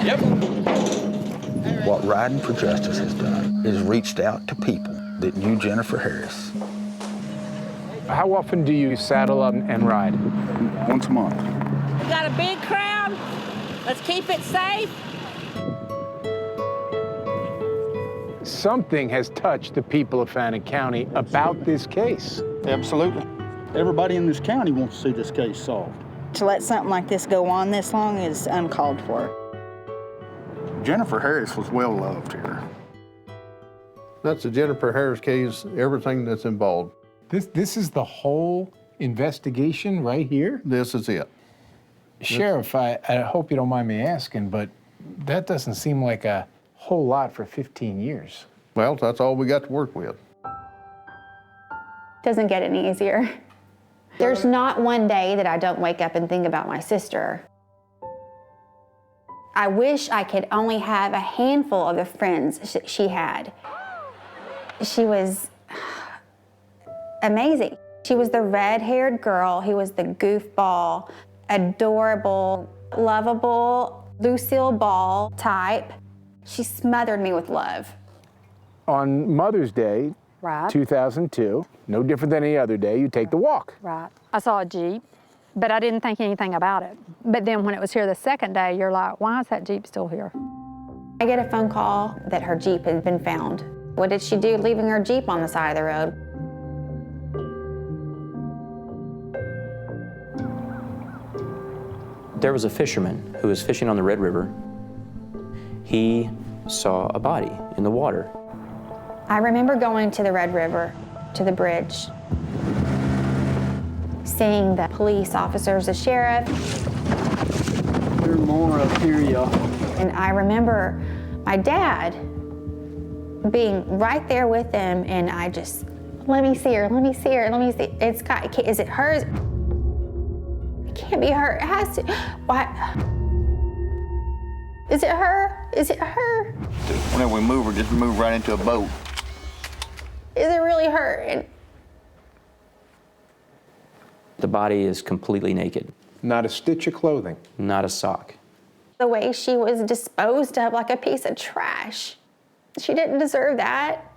Yep. What Riding for Justice has done is reached out to people that knew Jennifer Harris. How often do you saddle up and ride? Once a month. We got a big crowd. Let's keep it safe. Something has touched the people of Fannin County about this case. Absolutely. Everybody in this county wants to see this case solved. To let something like this go on this long is uncalled for. Jennifer Harris was well loved here. That's the Jennifer Harris case, everything that's involved. This is the whole investigation right here? This is it. Sheriff, I hope you don't mind me asking, but that doesn't seem like a whole lot for 15 years. Well, that's all we got to work with. Doesn't get any easier. There's not one day that I don't wake up and think about my sister. I wish I could only have a handful of the friends she had. She was amazing. She was the red-haired girl who was the goofball, adorable, lovable, Lucille Ball type. She smothered me with love. On Mother's Day, Right. 2002, no different than any other day, you take the walk. Right. I saw a Jeep, but I didn't think anything about it. But then when it was here the second day, you're like, why is that Jeep still here? I get a phone call that her Jeep had been found. What did she do leaving her Jeep on the side of the road? There was a fisherman who was fishing on the Red River. He saw a body in the water. I remember going to the Red River, to the bridge, seeing the police officers, the sheriff. There's more up here, y'all. And I remember my dad being right there with them, and I just, let me see her, let me see her, let me see. Is it hers? It can't be her, it has to. Why? Is it her? Is it her? Whenever we move her, just move right into a boat. Is it really her? And The body is completely naked. Not a stitch of clothing. Not a sock. the way she was disposed of like a piece of trash. She didn't deserve that.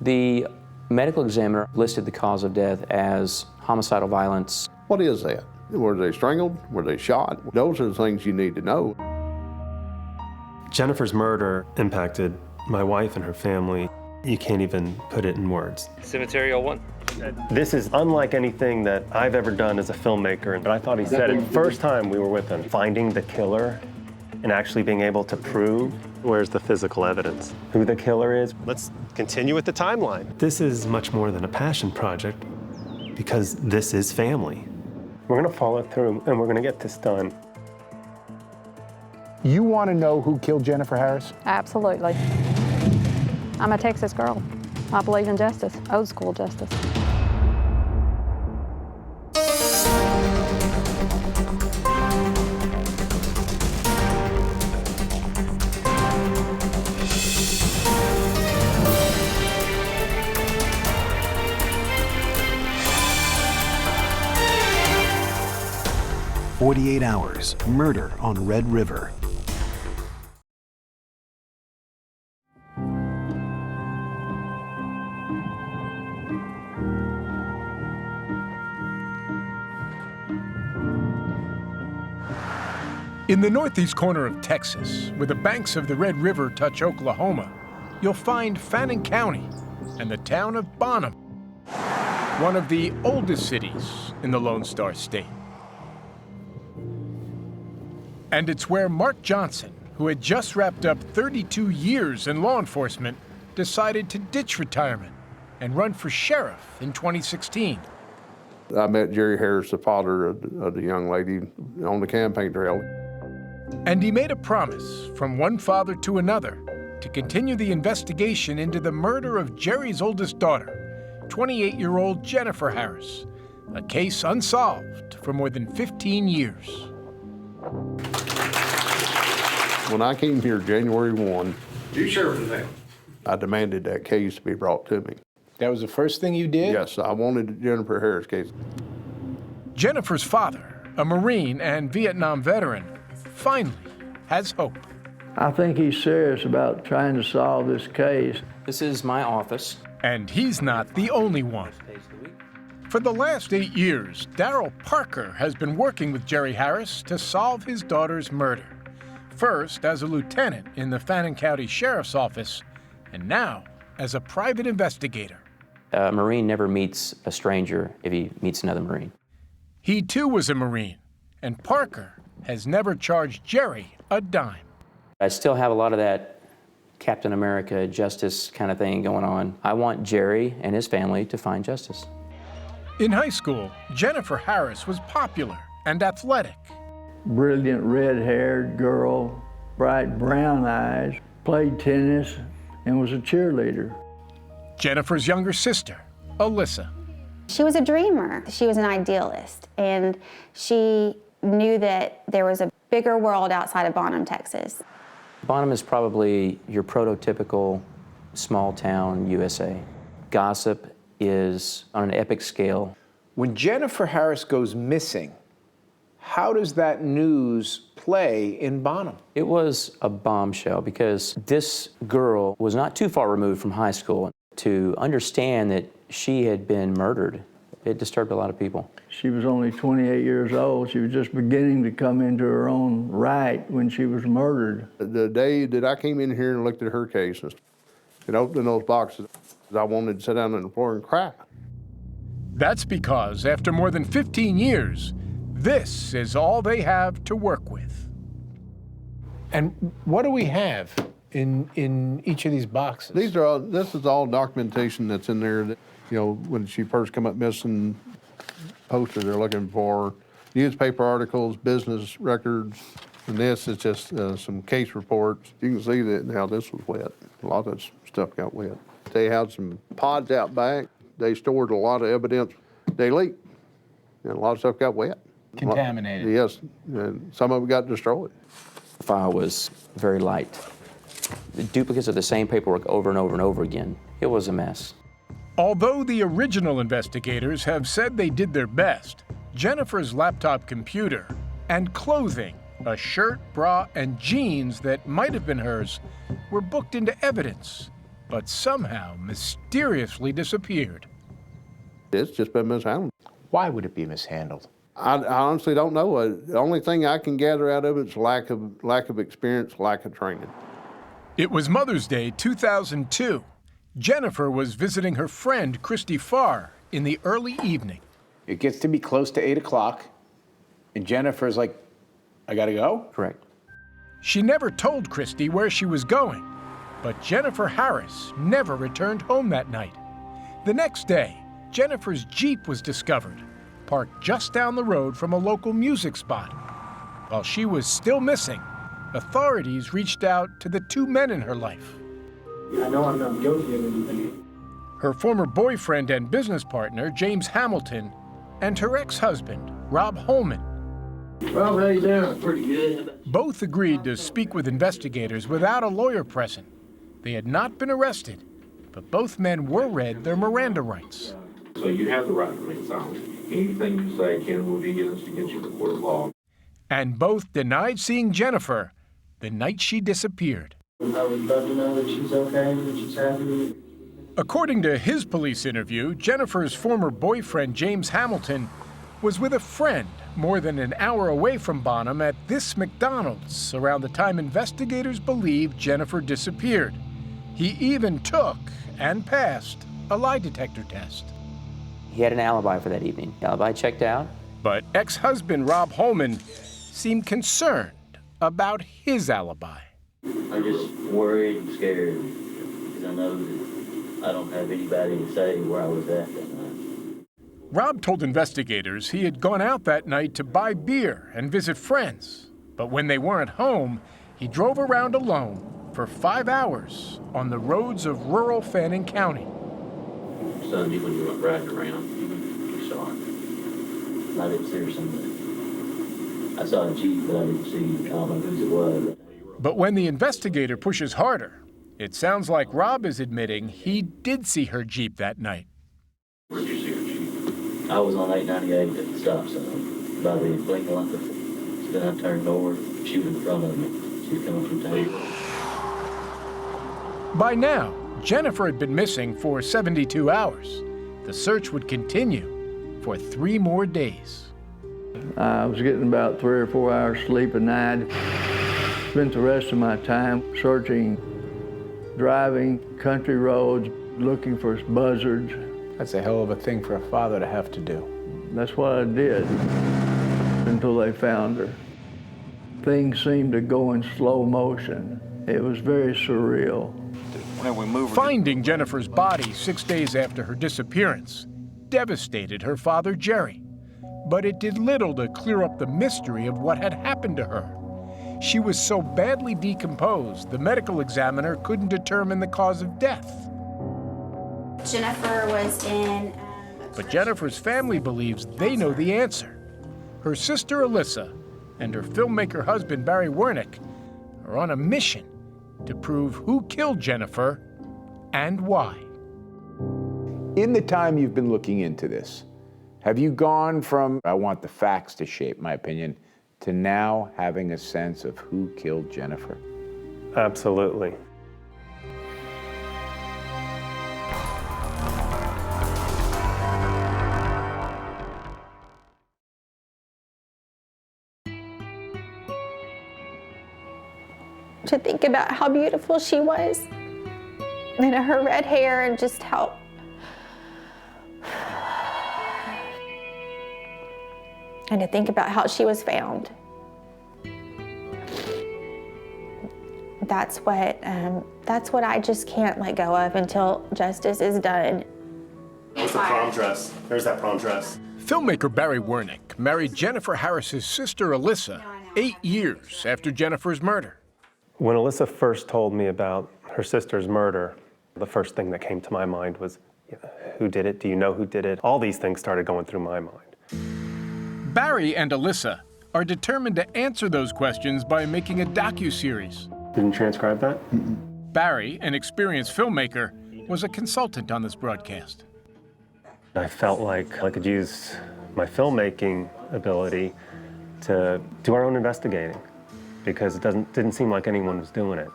The medical examiner listed the cause of death as homicidal violence. What is that? Were they strangled? Were they shot? Those are the things you need to know. Jennifer's murder impacted my wife and her family. You can't even put it in words. Cemetery 01. This is unlike anything that I've ever done as a filmmaker, and I thought he said it first time we were with him. Finding the killer and actually being able to prove where's the physical evidence, who the killer is. Let's continue with the timeline. This is much more than a passion project because this is family. We're gonna follow through and we're gonna get this done. You want to know who killed Jennifer Harris? Absolutely. I'm a Texas girl. I believe in justice, old school justice. "48 Hours, Murder on Red River." In the northeast corner of Texas, where the banks of the Red River touch Oklahoma, you'll find Fannin County and the town of Bonham, one of the oldest cities in the Lone Star State. And it's where Mark Johnson, who had just wrapped up 32 years in law enforcement, decided to ditch retirement and run for sheriff in 2016. I met Jerry Harris, the father of the young lady, on the campaign trail. And he made a promise from one father to another to continue the investigation into the murder of Jerry's oldest daughter, 28-year-old Jennifer Harris, a case unsolved for more than 15 years. When I came here January 1, You sure from that? I demanded that case be brought to me. That was the first thing you did? Yes, I wanted the Jennifer Harris case. Jennifer's father, a Marine and Vietnam veteran, finally has hope. I think he's serious about trying to solve this case. This is my office. And he's not the only one. For the last 8 years, Darrell Parker has been working with Jerry Harris to solve his daughter's murder. First as a lieutenant in the Fannin County Sheriff's Office, and now as a private investigator. A Marine never meets a stranger if he meets another Marine. He too was a Marine, and Parker has never charged Jerry a dime. I still have a lot of that Captain America justice kind of thing going on. I want Jerry and his family to find justice. In high school, Jennifer Harris was popular and athletic. Brilliant red-haired girl, bright brown eyes, played tennis, and was a cheerleader. Jennifer's younger sister, Alyssa. She was a dreamer. She was an idealist, and she knew that there was a bigger world outside of Bonham, Texas. Bonham is probably your prototypical small town USA. Gossip is on an epic scale. When Jennifer Harris goes missing, how does that news play in Bonham? It was a bombshell because this girl was not too far removed from high school. To understand that she had been murdered, it disturbed a lot of people. She was only 28 years old. She was just beginning to come into her own right when she was murdered. The day that I came in here and looked at her case and opened those boxes, I wanted to sit down on the floor and cry. That's because after more than 15 years, this is all they have to work with. And what do we have in each of these boxes? This is all documentation that's in there that, you know, when she first come up missing, posters they're looking for, newspaper articles, business records, and this is just some case reports. You can see that now this was wet. A lot of this stuff got wet. They had some pods out back. They stored a lot of evidence. They leaked, and a lot of stuff got wet. Contaminated. Yes, and some of it got destroyed. The file was very light. The duplicates of the same paperwork over and over and over again. It was a mess. Although the original investigators have said they did their best, Jennifer's laptop computer and clothing, a shirt, bra, and jeans that might have been hers, were booked into evidence, but somehow mysteriously disappeared. It's just been mishandled. Why would it be mishandled? I honestly don't know. The only thing I can gather out of it is lack of experience, lack of training. It was Mother's Day 2002. Jennifer was visiting her friend Christy Farr in the early evening. It gets to be close to 8 o'clock, and Jennifer's like, I gotta go? Correct. She never told Christy where she was going, but Jennifer Harris never returned home that night. The next day, Jennifer's Jeep was discovered, parked just down the road from a local music spot. While she was still missing, authorities reached out to the two men in her life. I know I'm not guilty of anything. Her former boyfriend and business partner, James Hamilton, and her ex-husband, Rob Holman. Well, how you doing? Pretty good. Both agreed to speak with investigators without a lawyer present. They had not been arrested, but both men were read their Miranda rights. So you have the right to remain silent. Anything you say can will be used against you in the court of law. And both denied seeing Jennifer the night she disappeared. I would love to know that she's okay, that she's happy. According to his police interview, Jennifer's former boyfriend, James Hamilton, was with a friend more than an hour away from Bonham at this McDonald's around the time investigators believed Jennifer disappeared. He even took and passed a lie detector test. He had an alibi for that evening. The alibi checked out. But ex-husband Rob Holman seemed concerned about his alibi. I'm just worried and scared because I know that I don't have anybody to say where I was at that night. Rob told investigators he had gone out that night to buy beer and visit friends. But when they weren't home, he drove around alone for 5 hours on the roads of rural Fannin County. Sunday when you went riding around, you saw it. I didn't see her Sunday. I saw a Jeep, but I didn't see, I don't know whose it was. But when the investigator pushes harder, it sounds like Rob is admitting he did see her Jeep that night. Where'd you see her Jeep? I was on 898 at the stop sign by the blinking light. So then I turned north. She was in front of me. She was coming from town. By now, Jennifer had been missing for 72 hours. The search would continue for 3 more days. I was getting about 3 or 4 hours sleep a night. Spent the rest of my time searching, driving country roads, looking for buzzards. That's a hell of a thing for a father to have to do. That's what I did until they found her. Things seemed to go in slow motion. It was very surreal. Finding Jennifer's body 6 days after her disappearance devastated her father, Jerry. But it did little to clear up the mystery of what had happened to her. She was so badly decomposed, the medical examiner couldn't determine the cause of death. Jennifer was in... But Jennifer's family believes they know the answer. Her sister, Alyssa, and her filmmaker husband, Barry Wernick, are on a mission to prove who killed Jennifer and why. In the time you've been looking into this, have you gone from, I want the facts to shape my opinion, to now having a sense of who killed Jennifer? Absolutely. To think about how beautiful she was and her red hair and just how and to think about how she was found. That's what I just can't let go of until justice is done. What's the prom dress? There's that prom dress. Filmmaker Barry Wernick married Jennifer Harris's sister Alyssa 8 years after Jennifer's murder. When Alyssa first told me about her sister's murder, the first thing that came to my mind was, who did it? Do you know who did it? All these things started going through my mind. Barry and Alyssa are determined to answer those questions by making a docuseries. Didn't transcribe that? Barry, an experienced filmmaker, was a consultant on this broadcast. I felt like I could use my filmmaking ability to do our own investigating, because it didn't seem like anyone was doing it.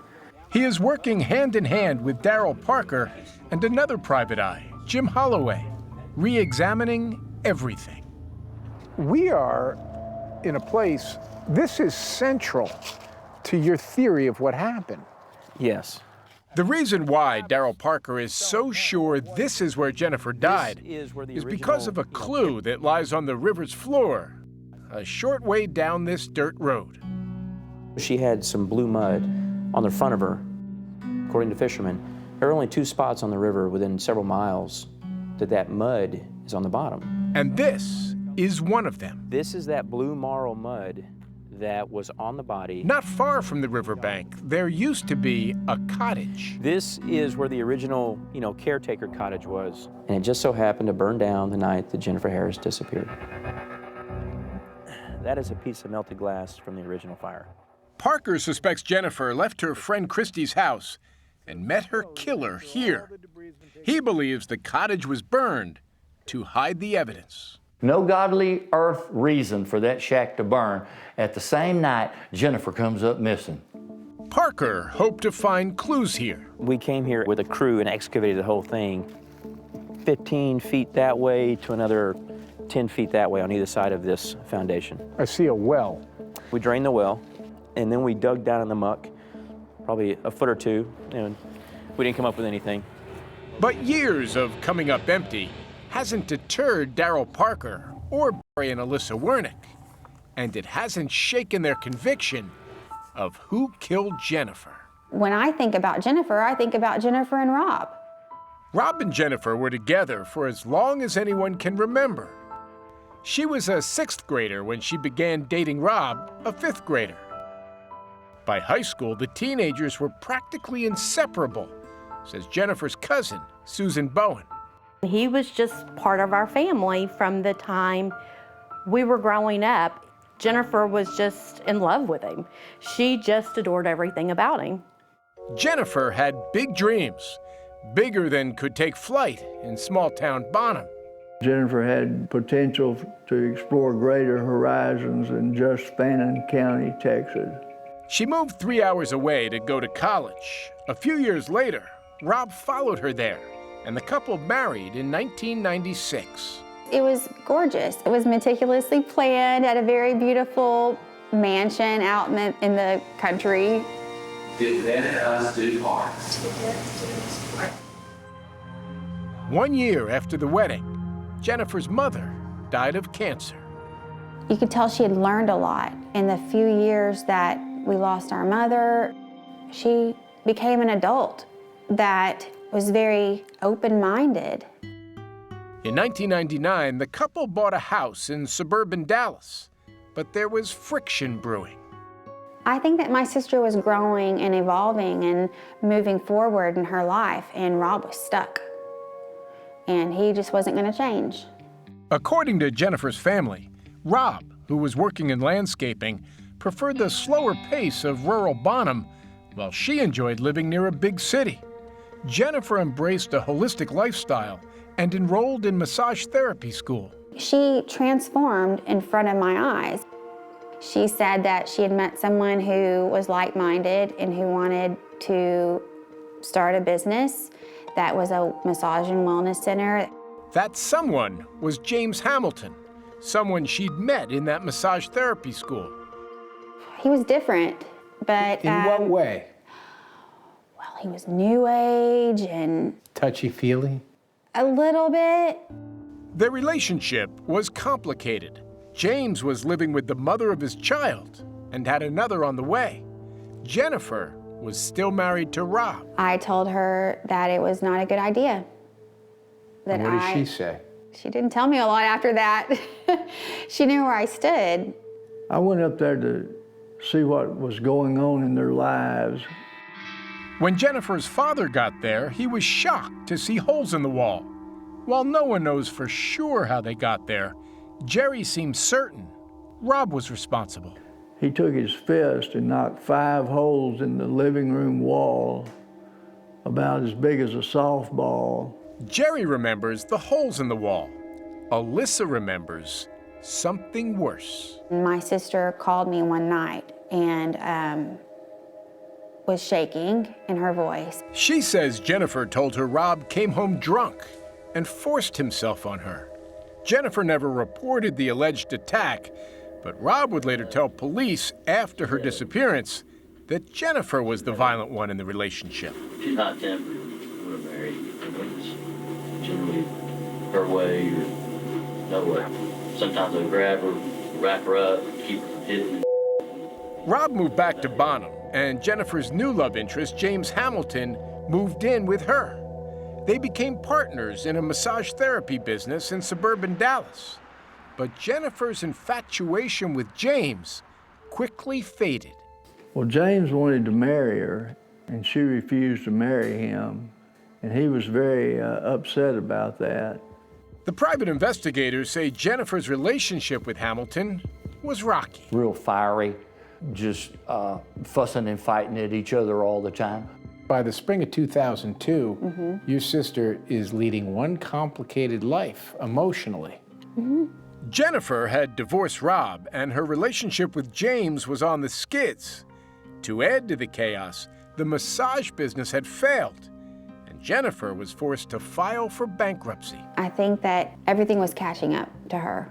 He is working hand in hand with Daryl Parker and another private eye, Jim Holloway, re-examining everything. We are in a place, this is central to your theory of what happened. Yes. The reason why Daryl Parker is so sure this is where Jennifer died is because of a clue that lies on the river's floor, a short way down this dirt road. She had some blue mud on the front of her. According to fishermen, there are only 2 spots on the river within several miles that mud is on the bottom. And this is one of them. This is that blue marl mud that was on the body. Not far from the riverbank, there used to be a cottage. This is where the original, caretaker cottage was. And it just so happened to burn down the night that Jennifer Harris disappeared. That is a piece of melted glass from the original fire. Parker suspects Jennifer left her friend Christy's house and met her killer here. He believes the cottage was burned to hide the evidence. No godly earth reason for that shack to burn. At the same night, Jennifer comes up missing. Parker hoped to find clues here. We came here with a crew and excavated the whole thing 15 feet that way to another 10 feet that way on either side of this foundation. I see a well. We drained the well, and then we dug down in the muck, probably a foot or 2, and we didn't come up with anything. But years of coming up empty hasn't deterred Daryl Parker or Barry and Alyssa Wernick, and it hasn't shaken their conviction of who killed Jennifer. When I think about Jennifer, I think about Jennifer and Rob. Rob and Jennifer were together for as long as anyone can remember. She was a 6th grader when she began dating Rob, a 5th grader. By high school, the teenagers were practically inseparable, says Jennifer's cousin, Susan Bowen. He was just part of our family from the time we were growing up. Jennifer was just in love with him. She just adored everything about him. Jennifer had big dreams, bigger than could take flight in small-town Bonham. Jennifer had potential to explore greater horizons than just Fannin County, Texas. She moved 3 hours away to go to college. A few years later, Rob followed her there, and the couple married in 1996. It was gorgeous. It was meticulously planned at a very beautiful mansion out in the country. Did that us do part? 1 year after the wedding, Jennifer's mother died of cancer. You could tell she had learned a lot. In the few years that we lost our mother, she became an adult that was very open-minded. In 1999, the couple bought a house in suburban Dallas, but there was friction brewing. I think that my sister was growing and evolving and moving forward in her life, and Rob was stuck. And he just wasn't going to change. According to Jennifer's family, Rob, who was working in landscaping, preferred the slower pace of rural Bonham, while she enjoyed living near a big city. Jennifer embraced a holistic lifestyle and enrolled in massage therapy school. She transformed in front of my eyes. She said that she had met someone who was like-minded and who wanted to start a business that was a massage and wellness center. That someone was James Hamilton, someone she'd met in that massage therapy school. He was different, but... In what way? Well, he was new age and... Touchy-feely? A little bit. Their relationship was complicated. James was living with the mother of his child and had another on the way. Jennifer was still married to Rob. I told her that it was not a good idea. And what did she say? She didn't tell me a lot after that. She knew where I stood. I went up there to see what was going on in their lives. When Jennifer's father got there, he was shocked to see holes in the wall. While no one knows for sure how they got there, Jerry seems certain Rob was responsible. He took his fist and knocked 5 holes in the living room wall, about as big as a softball. Jerry remembers the holes in the wall. Alyssa remembers something worse. My sister called me one night and was shaking in her voice. She says Jennifer told her Rob came home drunk and forced himself on her. Jennifer never reported the alleged attack, but Rob would later tell police after her disappearance that Jennifer was the violent one in the relationship. She's hot tempered. We're married. It's generally her way or no way. Sometimes I grab her, wrap her up, keep her from hitting me. Rob moved back to Bonham, and Jennifer's new love interest, James Hamilton, moved in with her. They became partners in a massage therapy business in suburban Dallas. But Jennifer's infatuation with James quickly faded. Well, James wanted to marry her, and she refused to marry him, and he was very upset about that. The private investigators say Jennifer's relationship with Hamilton was rocky. Real fiery, just fussing and fighting at each other all the time. By the spring of 2002, your sister is leading one complicated life emotionally. Jennifer had divorced Rob, and her relationship with James was on the skids. To add to the chaos, the massage business had failed, and Jennifer was forced to file for bankruptcy. I think that everything was catching up to her,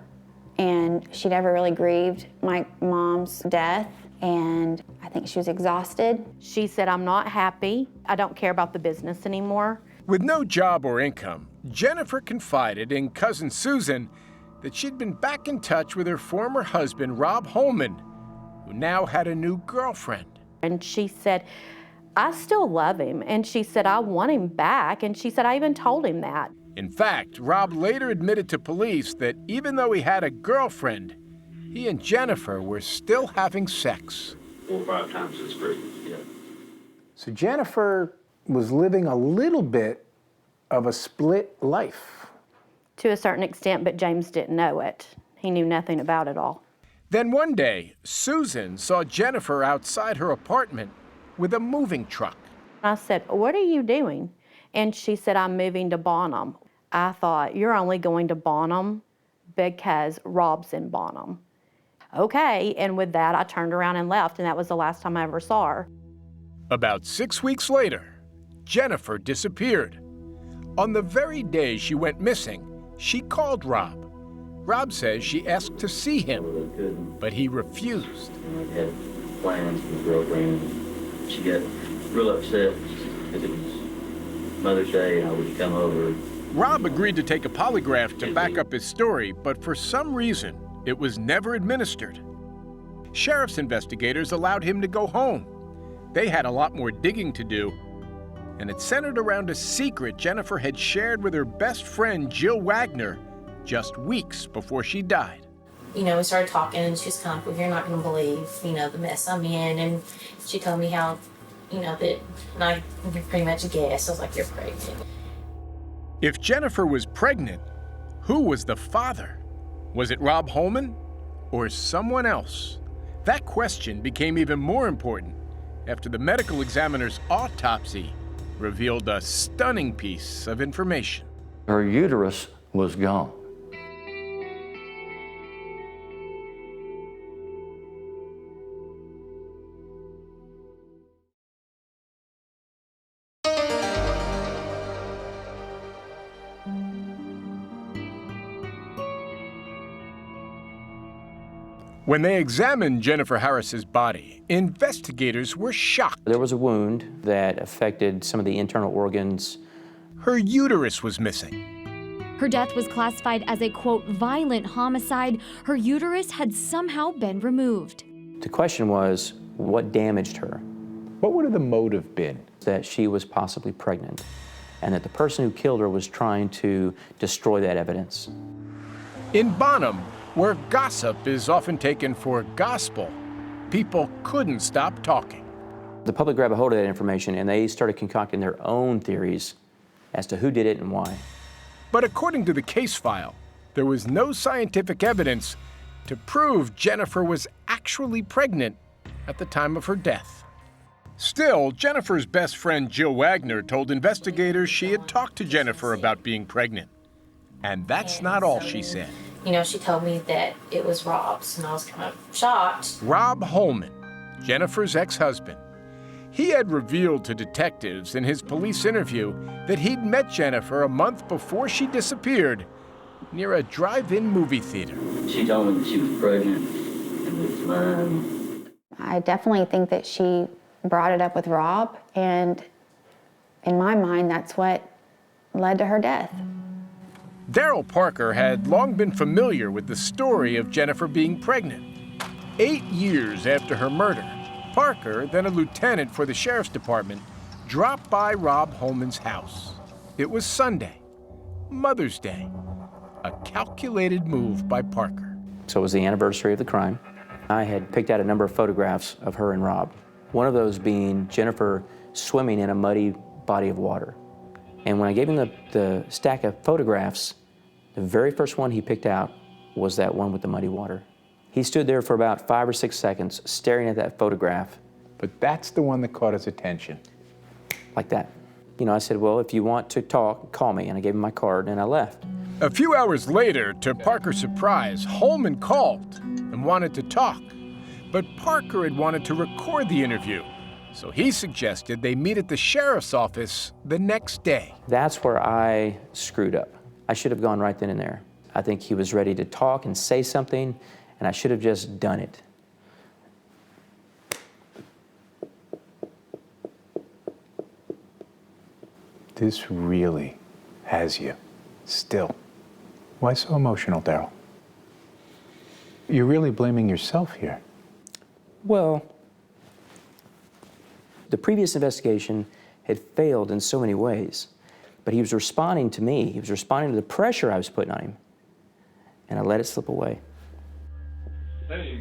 and she never really grieved my mom's death, and I think she was exhausted. She said, I'm not happy. I don't care about the business anymore. With no job or income, Jennifer confided in cousin Susan that she'd been back in touch with her former husband, Rob Holman, who now had a new girlfriend. And she said, I still love him. And she said, I want him back. And she said, I even told him that. In fact, Rob later admitted to police that even though he had a girlfriend, he and Jennifer were still having sex. 4 or 5 times since Christmas, yeah. So Jennifer was living a little bit of a split life. To a certain extent, but James didn't know it. He knew nothing about it all. Then one day, Susan saw Jennifer outside her apartment with a moving truck. I said, "What are you doing?" And she said, "I'm moving to Bonham." I thought, "You're only going to Bonham because Rob's in Bonham." Okay, and with that, I turned around and left, and that was the last time I ever saw her. About 6 weeks later, Jennifer disappeared. On the very day she went missing, she called Rob. Rob says she asked to see him, but he refused. I had plans with the girlfriend. She got real upset because it was Mother's Day and I would come over. Rob agreed to take a polygraph to back up his story, but for some reason, it was never administered. Sheriff's investigators allowed him to go home. They had a lot more digging to do, and it centered around a secret Jennifer had shared with her best friend, Jill Wagner, just weeks before she died. You know, we started talking, and she was kind of like, "Well, you're not going to believe, you know, the mess I'm in." And she told me how, you know, that, and I pretty much guessed. I was like, "You're pregnant." If Jennifer was pregnant, who was the father? Was it Rob Holman or someone else? That question became even more important after the medical examiner's autopsy revealed a stunning piece of information. Her uterus was gone. When they examined Jennifer Harris's body, investigators were shocked. There was a wound that affected some of the internal organs. Her uterus was missing. Her death was classified as a, quote, violent homicide. Her uterus had somehow been removed. The question was, what damaged her? What would the motive been? That she was possibly pregnant, and that the person who killed her was trying to destroy that evidence. In Bonham, where gossip is often taken for gospel, people couldn't stop talking. The public grabbed a hold of that information, and they started concocting their own theories as to who did it and why. But according to the case file, there was no scientific evidence to prove Jennifer was actually pregnant at the time of her death. Still, Jennifer's best friend Jill Wagner told investigators she had talked to Jennifer about being pregnant. And that's not all she said. You know, she told me that it was Rob's, and I was kind of shocked. Rob Holman, Jennifer's ex-husband. He had revealed to detectives in his police interview that he'd met Jennifer a month before she disappeared near a drive-in movie theater. She told me that she was pregnant and it was mine. I definitely think that she brought it up with Rob, and in my mind, that's what led to her death. Daryl Parker had long been familiar with the story of Jennifer being pregnant. 8 years after her murder, Parker, then a lieutenant for the sheriff's department, dropped by Rob Holman's house. It was Sunday, Mother's Day, a calculated move by Parker. So it was the anniversary of the crime. I had picked out a number of photographs of her and Rob. One of those being Jennifer swimming in a muddy body of water. And when I gave him the stack of photographs, the very first one he picked out was that one with the muddy water. He stood there for about 5 or 6 seconds staring at that photograph. But that's the one that caught his attention. Like that. You know, I said, "Well, if you want to talk, call me." And I gave him my card and I left. A few hours later, to Parker's surprise, Holman called and wanted to talk. But Parker had wanted to record the interview, so he suggested they meet at the sheriff's office the next day. That's where I screwed up. I should have gone right then and there. I think he was ready to talk and say something, and I should have just done it. This really has you still. Why so emotional, Daryl? You're really blaming yourself here. Well, the previous investigation had failed in so many ways, but he was responding to me. He was responding to the pressure I was putting on him, and I let it slip away.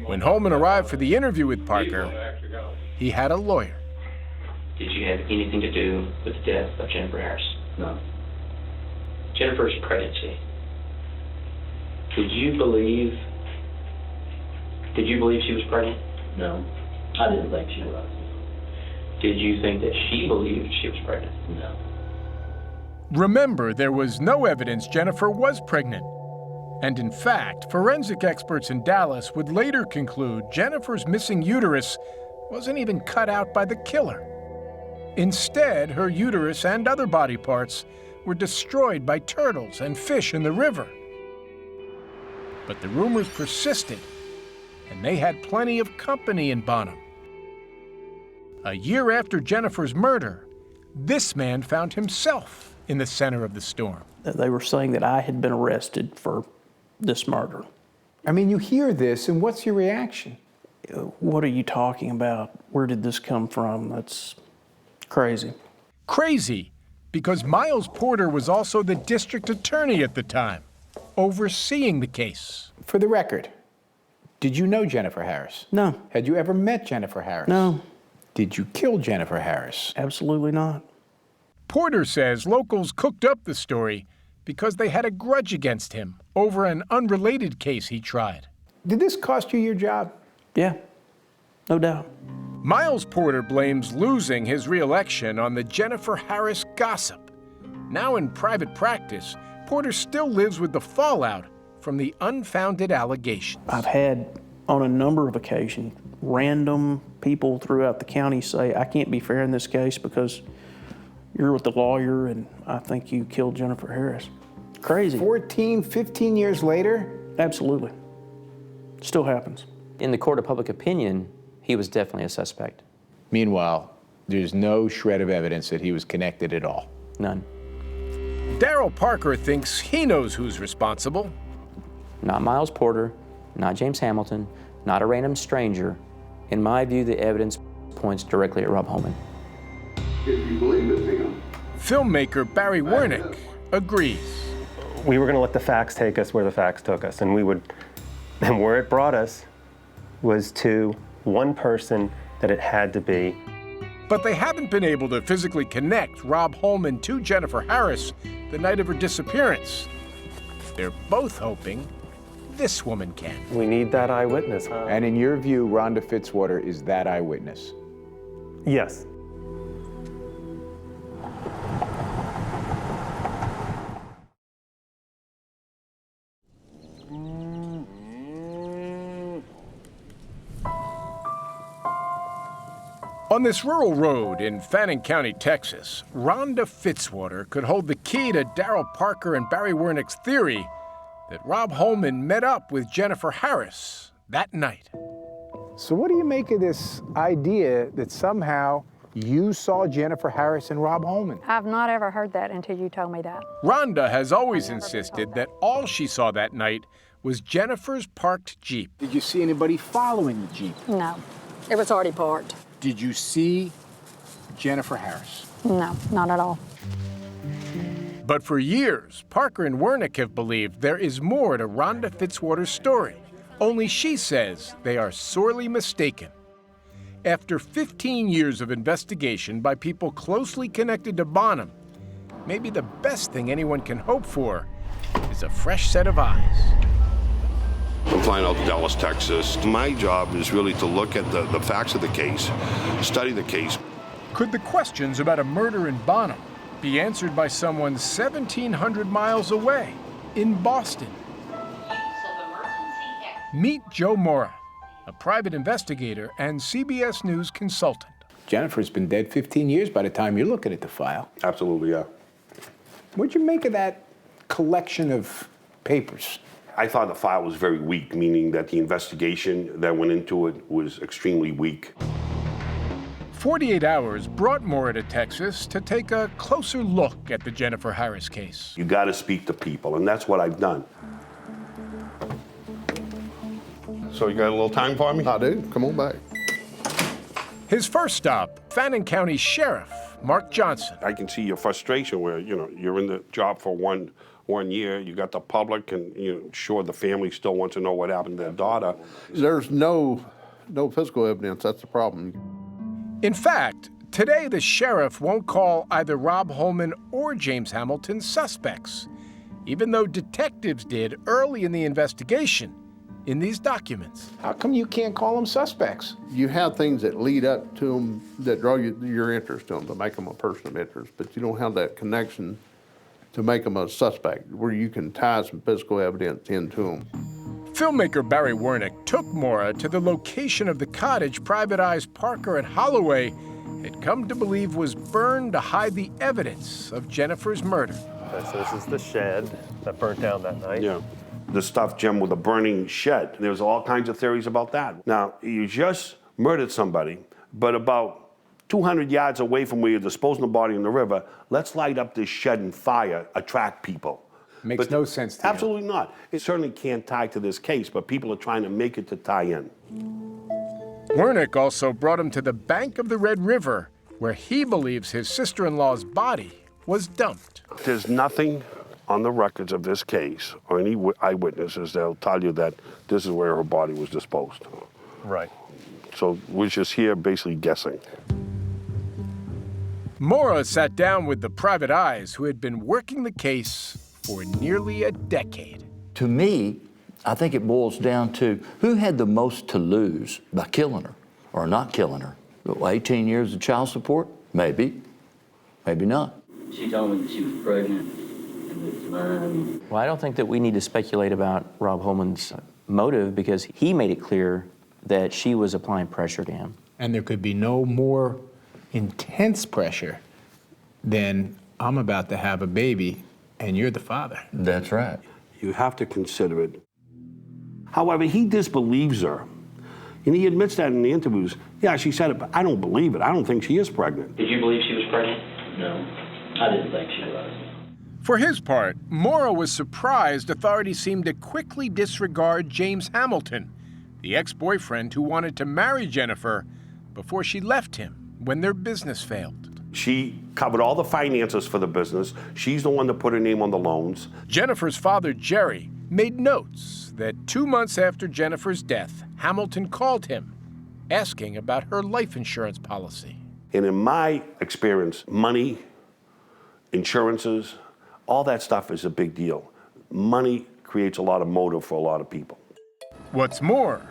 When Holman arrived for the interview with Parker, he had a lawyer. Did you have anything to do with the death of Jennifer Harris? No. Jennifer's pregnancy. Did you believe Did you believe she was pregnant? No, I didn't think she was. Did you think that she believed she was pregnant? No. Remember, there was no evidence Jennifer was pregnant. And in fact, forensic experts in Dallas would later conclude Jennifer's missing uterus wasn't even cut out by the killer. Instead, her uterus and other body parts were destroyed by turtles and fish in the river. But the rumors persisted, and they had plenty of company in Bonham. A year after Jennifer's murder, this man found himself in the center of the storm. They were saying that I had been arrested for this murder. I mean, you hear this, and what's your reaction? What are you talking about? Where did this come from? That's crazy. Crazy, because Miles Porter was also the district attorney at the time, overseeing the case. For the record, did you know Jennifer Harris? No. Had you ever met Jennifer Harris? No. Did you kill Jennifer Harris? Absolutely not. Porter says locals cooked up the story because they had a grudge against him over an unrelated case he tried. Did this cost you your job? Yeah, no doubt. Miles Porter blames losing his re-election on the Jennifer Harris gossip. Now in private practice, Porter still lives with the fallout from the unfounded allegations. I've had, on a number of occasions, random people throughout the county say, I can't be fair in this case because you're with the lawyer and I think you killed Jennifer Harris. Crazy. 14, 15 years later? Absolutely. Still happens. In the court of public opinion, he was definitely a suspect. Meanwhile, there's no shred of evidence that he was connected at all. None. Darryl Parker thinks he knows who's responsible. Not Miles Porter, not James Hamilton, not a random stranger. In my view, the evidence points directly at Rob Holman. If you believe it, Pam. Filmmaker Barry Wernick agrees. We were going to let the facts take us where the facts took us, and where it brought us was to one person that it had to be. But they haven't been able to physically connect Rob Holman to Jennifer Harris the night of her disappearance. They're both hoping this woman can. We need that eyewitness. And in your view, Rhonda Fitzwater is that eyewitness? Yes. On this rural road in Fannin County, Texas, Rhonda Fitzwater could hold the key to Darryl Parker and Barry Wernick's theory that Rob Holman met up with Jennifer Harris that night. So what do you make of this idea that somehow you saw Jennifer Harris and Rob Holman? I've not ever heard that until you told me that. Rhonda has always insisted that all she saw that night was Jennifer's parked Jeep. Did you see anybody following the Jeep? No, it was already parked. Did you see Jennifer Harris? No, not at all. But for years, Parker and Wernick have believed there is more to Rhonda Fitzwater's story. Only she says they are sorely mistaken. After 15 years of investigation by people closely connected to Bonham, maybe the best thing anyone can hope for is a fresh set of eyes. I'm flying out to Dallas, Texas. My job is really to look at the facts of the case, study the case. Could the questions about a murder in Bonham be answered by someone 1,700 miles away in Boston? Meet Joe Mora, a private investigator and CBS News consultant. Jennifer's been dead 15 years by the time you're looking at the file. Absolutely, yeah. What'd you make of that collection of papers? I thought the file was very weak, meaning that the investigation that went into it was extremely weak. 48 Hours brought Mora to Texas to take a closer look at the Jennifer Harris case. You got to speak to people, and that's what I've done. So you got a little time for me? I do. Come on back. His first stop, Fannin County Sheriff Mark Johnson. I can see your frustration where, you're in the job for one year, you got the public, and, sure, the family still wants to know what happened to their daughter. There's no physical evidence. That's the problem. In fact, today the sheriff won't call either Rob Holman or James Hamilton suspects, even though detectives did early in the investigation in these documents. How come you can't call them suspects? You have things that lead up to them that draw your interest to them, to make them a person of interest, but you don't have that connection to make them a suspect, where you can tie some physical evidence into them. Filmmaker Barry Wernick took Maura to the location of the cottage Private Eyes Parker and Holloway had come to believe was burned to hide the evidence of Jennifer's murder. Okay, so this is the shed that burnt down that night. Yeah. The stuff, Jim, with the burning shed. There's all kinds of theories about that. Now, you just murdered somebody, but about 200 yards away from where you're disposing the body in the river, let's light up this shed and fire, attract people. Makes no sense to me. Absolutely not. It certainly can't tie to this case, but people are trying to make it to tie in. Wernick also brought him to the bank of the Red River, where he believes his sister-in-law's body was dumped. There's nothing on the records of this case or any eyewitnesses that'll tell you that this is where her body was disposed. Right. So we're just here basically guessing. Maura sat down with the Private Eyes, who had been working the case for nearly a decade. To me, I think it boils down to who had the most to lose by killing her or not killing her. 18 years of child support? Maybe. Maybe not. She told me that she was pregnant and it was mine. Well, I don't think that we need to speculate about Rob Holman's motive, because he made it clear that she was applying pressure to him. And there could be no more intense pressure than I'm about to have a baby and you're the father. That's right. You have to consider it. However, he disbelieves her. And he admits that in the interviews. Yeah, she said it, but I don't believe it. I don't think she is pregnant. Did you believe she was pregnant? No, I didn't think she was. For his part, Maura was surprised authorities seemed to quickly disregard James Hamilton, the ex-boyfriend who wanted to marry Jennifer before she left him when their business failed. She covered all the finances for the business. She's the one that put her name on the loans. Jennifer's father, Jerry, made notes that 2 months after Jennifer's death, Hamilton called him, asking about her life insurance policy. And in my experience, money, insurances, all that stuff is a big deal. Money creates a lot of motive for a lot of people. What's more,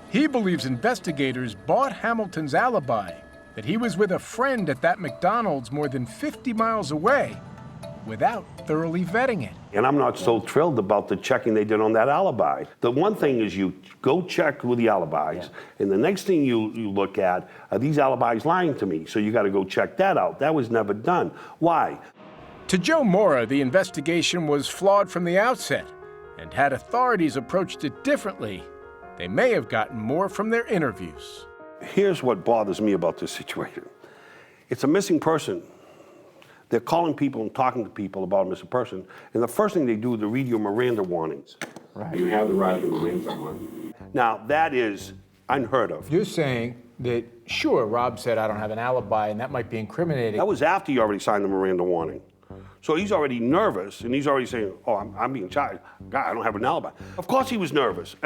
he believes investigators bought Hamilton's alibi that he was with a friend at that McDonald's more than 50 miles away without thoroughly vetting it. And I'm not so thrilled about the checking they did on that alibi. The one thing is you go check with the alibis, and the next thing you look at, are these alibis lying to me? So you got to go check that out. That was never done. Why? To Joe Maura, the investigation was flawed from the outset, and had authorities approached it differently, they may have gotten more from their interviews. Here's what bothers me about this situation. It's a missing person. They're calling people and talking to people about a missing person, and the first thing they do is to read your Miranda warnings. Right. You have the right to remain someone. Now, that is unheard of. You're saying that, sure, Rob said I don't have an alibi, and that might be incriminating. That was after you already signed the Miranda warning. So he's already nervous, and he's already saying, oh, I'm being charged. God, I don't have an alibi. Of course he was nervous.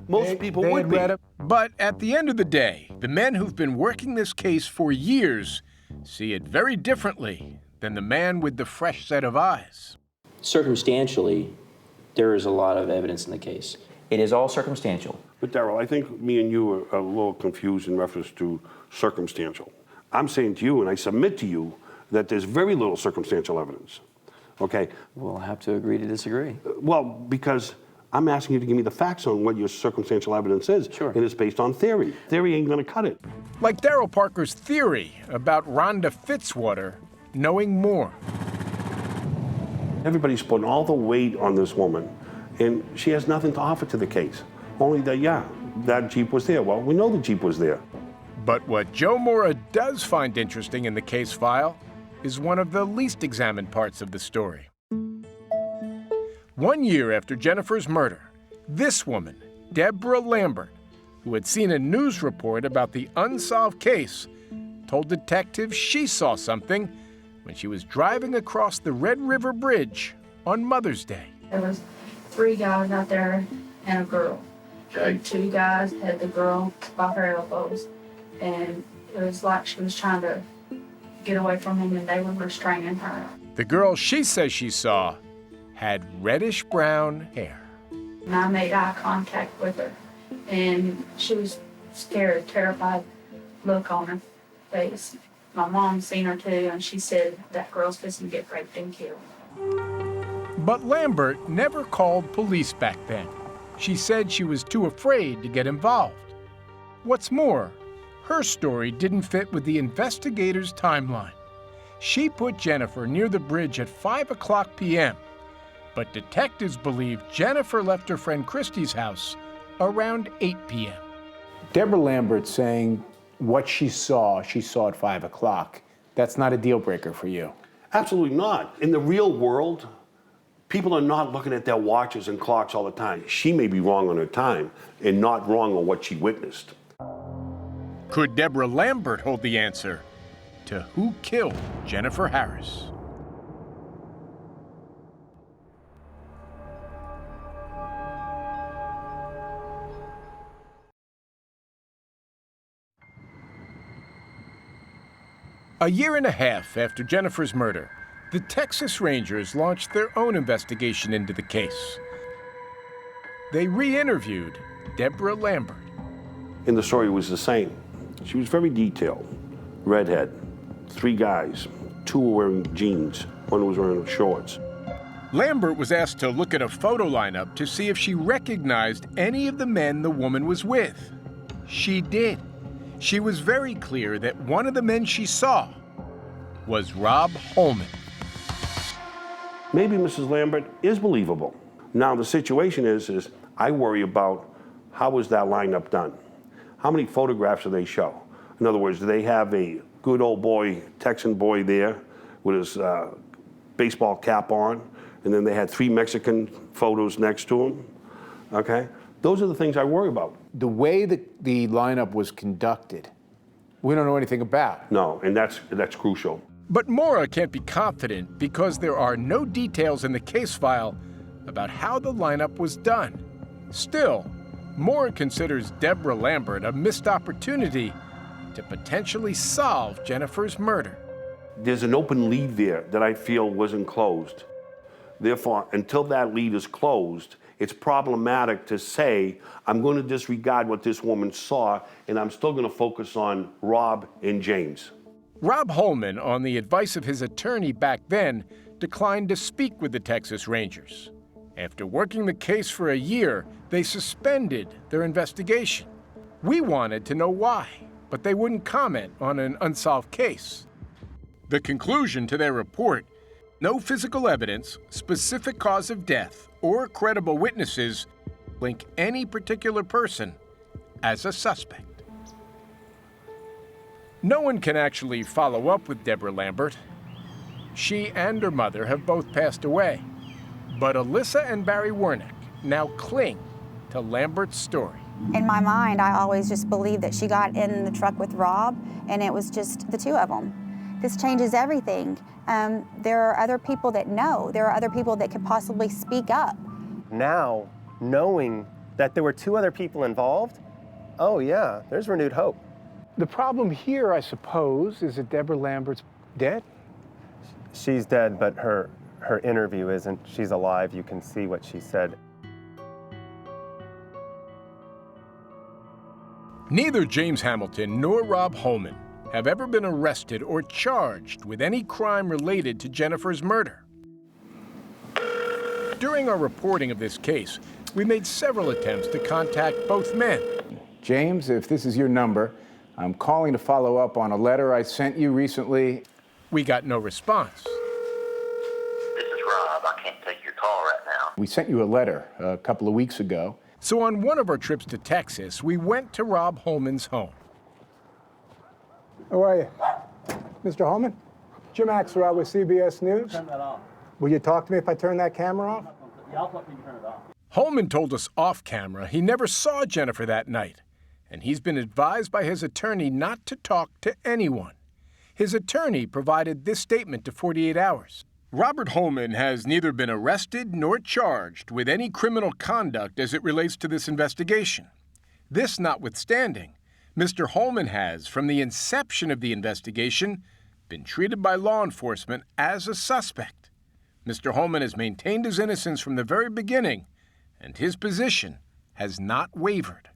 Most people would be. But at the end of the day, the men who've been working this case for years see it very differently than the man with the fresh set of eyes. Circumstantially, there is a lot of evidence in the case. It is all circumstantial. But Darrell, I think me and you are a little confused in reference to circumstantial. I'm saying to you, and I submit to you, that there's very little circumstantial evidence, okay? We'll have to agree to disagree. Well, because I'm asking you to give me the facts on what your circumstantial evidence is. Sure. And it's based on theory. Theory ain't gonna cut it. Like Darrell Parker's theory about Rhonda Fitzwater knowing more. Everybody's putting all the weight on this woman, and she has nothing to offer to the case. Only that, yeah, that Jeep was there. Well, we know the Jeep was there. But what Joe Maura does find interesting in the case file is one of the least examined parts of the story. 1 year after Jennifer's murder, this woman, Deborah Lambert, who had seen a news report about the unsolved case, told detectives she saw something when she was driving across the Red River Bridge on Mother's Day. There was 3 guys out there and a girl. The 2 guys had the girl by her elbows, and it was like she was trying to get away from him and they were restraining her. The girl she says she saw had reddish-brown hair. And I made eye contact with her, and she was scared, terrified look on her face. My mom seen her too, and she said that girl's fixing to get raped and killed. But Lambert never called police back then. She said she was too afraid to get involved. What's more, her story didn't fit with the investigators' timeline. She put Jennifer near the bridge at 5:00 p.m., but detectives believe Jennifer left her friend Christy's house around 8 p.m. Deborah Lambert saying what she saw at 5 o'clock. That's not a deal breaker for you. Absolutely not. In the real world, people are not looking at their watches and clocks all the time. She may be wrong on her time and not wrong on what she witnessed. Could Deborah Lambert hold the answer to who killed Jennifer Harris? A year and a half after Jennifer's murder, the Texas Rangers launched their own investigation into the case. They re-interviewed Deborah Lambert. And the story was the same. She was very detailed. Redhead, 3 guys, 2 were wearing jeans, 1 was wearing shorts. Lambert was asked to look at a photo lineup to see if she recognized any of the men the woman was with. She did. She was very clear that one of the men she saw was Rob Holman. Maybe Mrs. Lambert is believable. Now the situation is I worry about how was that lineup done? How many photographs do they show? In other words, do they have a good old boy, Texan boy there with his baseball cap on, and then they had 3 Mexican photos next to him? Okay? Those are the things I worry about. The way that the lineup was conducted, we don't know anything about. No, and that's crucial. But Maura can't be confident because there are no details in the case file about how the lineup was done. Still, Maura considers Deborah Lambert a missed opportunity to potentially solve Jennifer's murder. There's an open lead there that I feel wasn't closed. Therefore, until that lead is closed, it's problematic to say, I'm going to disregard what this woman saw, and I'm still going to focus on Rob and James. Rob Holman, on the advice of his attorney back then, declined to speak with the Texas Rangers. After working the case for a year, they suspended their investigation. We wanted to know why, but they wouldn't comment on an unsolved case. The conclusion to their report: no physical evidence, specific cause of death, or credible witnesses link any particular person as a suspect. No one can actually follow up with Deborah Lambert. She and her mother have both passed away. But Alyssa and Barry Wernick now cling to Lambert's story. In my mind, I always just believed that she got in the truck with Rob, and it was just the 2 of them. This changes everything. There are other people that know. There are other people that could possibly speak up. Now, knowing that there were 2 other people involved, oh yeah, there's renewed hope. The problem here, I suppose, is that Deborah Lambert's dead? She's dead, but her interview isn't. She's alive. You can see what she said. Neither James Hamilton nor Rob Holman have ever been arrested or charged with any crime related to Jennifer's murder. During our reporting of this case, we made several attempts to contact both men. James, if this is your number, I'm calling to follow up on a letter I sent you recently. We got no response. This is Rob. I can't take your call right now. We sent you a letter a couple of weeks ago. So on one of our trips to Texas, we went to Rob Holman's home. How are you? Mr. Holman? Jim Axelrod with CBS News. Turn that off. Will you talk to me if I turn that camera off? Yeah, I'll talk to you turn it off. Holman told us off camera he never saw Jennifer that night, and he's been advised by his attorney not to talk to anyone. His attorney provided this statement to 48 Hours. Robert Holman has neither been arrested nor charged with any criminal conduct as it relates to this investigation. This notwithstanding, Mr. Holman has, from the inception of the investigation, been treated by law enforcement as a suspect. Mr. Holman has maintained his innocence from the very beginning and his position has not wavered.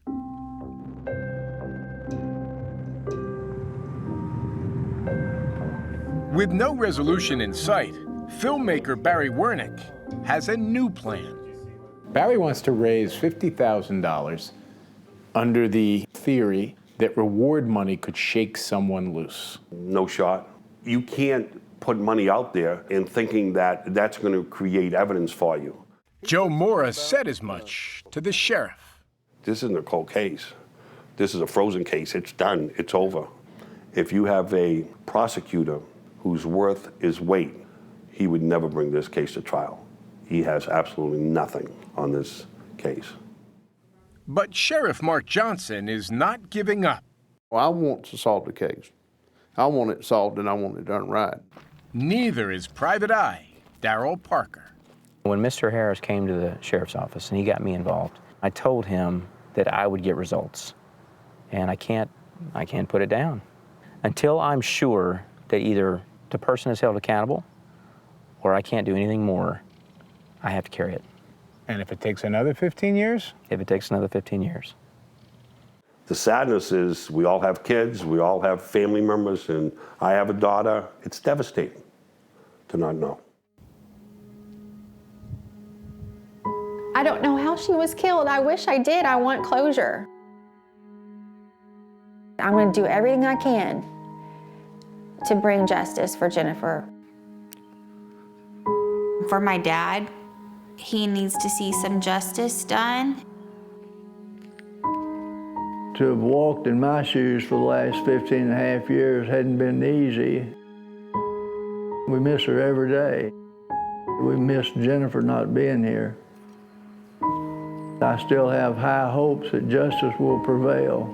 With no resolution in sight, filmmaker Barry Wernick has a new plan. Barry wants to raise $50,000 under the theory that reward money could shake someone loose. No shot. You can't put money out there and thinking that that's going to create evidence for you. Joe Mora said as much to the sheriff. This isn't a cold case. This is a frozen case. It's done. It's over. If you have a prosecutor whose worth is weight, he would never bring this case to trial. He has absolutely nothing on this case. But Sheriff Mark Johnson is not giving up. Well, I want to solve the case. I want it solved and I want it done right. Neither is Private Eye Darrell Parker. When Mr. Harris came to the sheriff's office and he got me involved, I told him that I would get results. And I can't put it down. Until I'm sure that either the person is held accountable or I can't do anything more, I have to carry it. And if it takes another 15 years? If it takes another 15 years. The sadness is we all have kids, we all have family members, and I have a daughter. It's devastating to not know. I don't know how she was killed. I wish I did. I want closure. I'm going to do everything I can to bring justice for Jennifer. For my dad, he needs to see some justice done. To have walked in my shoes for the last 15 and a half years hadn't been easy. We miss her every day. We miss Jennifer not being here. I still have high hopes that justice will prevail.